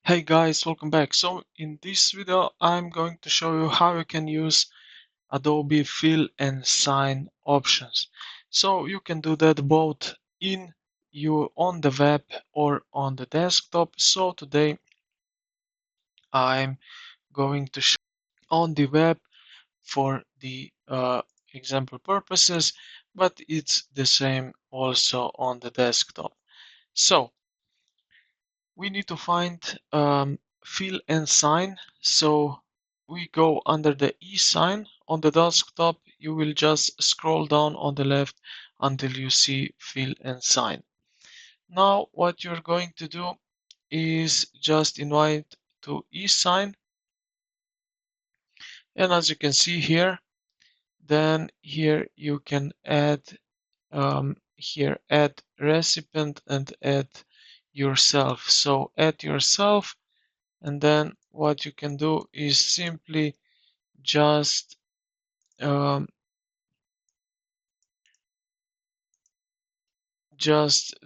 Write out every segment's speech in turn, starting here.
Hey guys, welcome back. So in this video, I'm going to show you how you can use Adobe Fill and Sign options. So you can do that both on the web or on the desktop. So today I'm going to show on the web for the example purposes, but it's the same also on the desktop. So we need to find fill and sign. So we go under the E sign on the desktop. You will just scroll down on the left until you see fill and sign. Now what you're going to do is just invite to E sign, and as you can see here, then here you can add here add recipient and add yourself. So add yourself. And then what you can do is simply just um,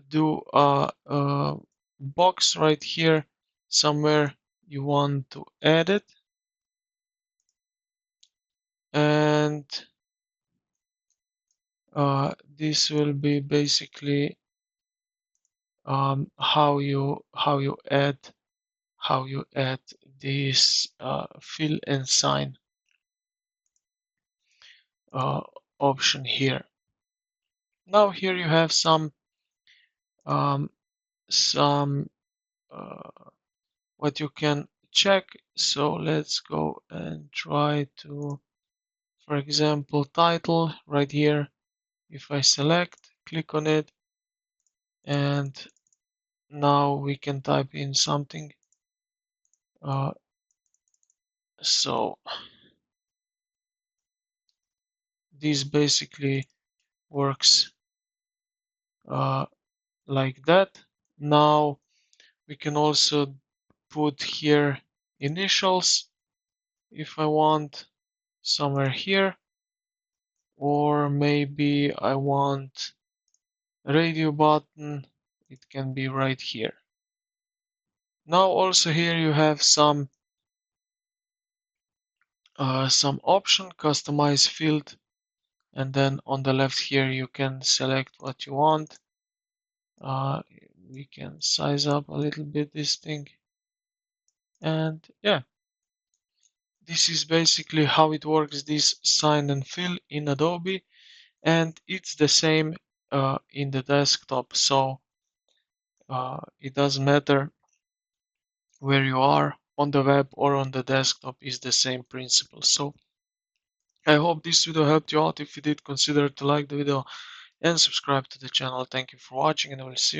do a box right here somewhere you want to add it, and this will be basically how you add this fill and sign uh, option here. Now here you have um, some what you can check. So let's go and try to, for example, title right here. If I select, click on it, and now we can type in something. So this basically works uh, like that. Now we can also put here initials if I want somewhere here, or maybe I want radio button, it can be right here. Now also here you have some option, customize field, and then on the left here you can select what you want. We can size up a little bit this thing, and yeah, this is basically how it works, this sign and fill in Adobe, and it's the same in the desktop. So it doesn't matter where you are on the web or on the desktop, is the same principle. So I hope this video helped you out. If you did, consider to like the video and subscribe to the channel. Thank you for watching, and I will see you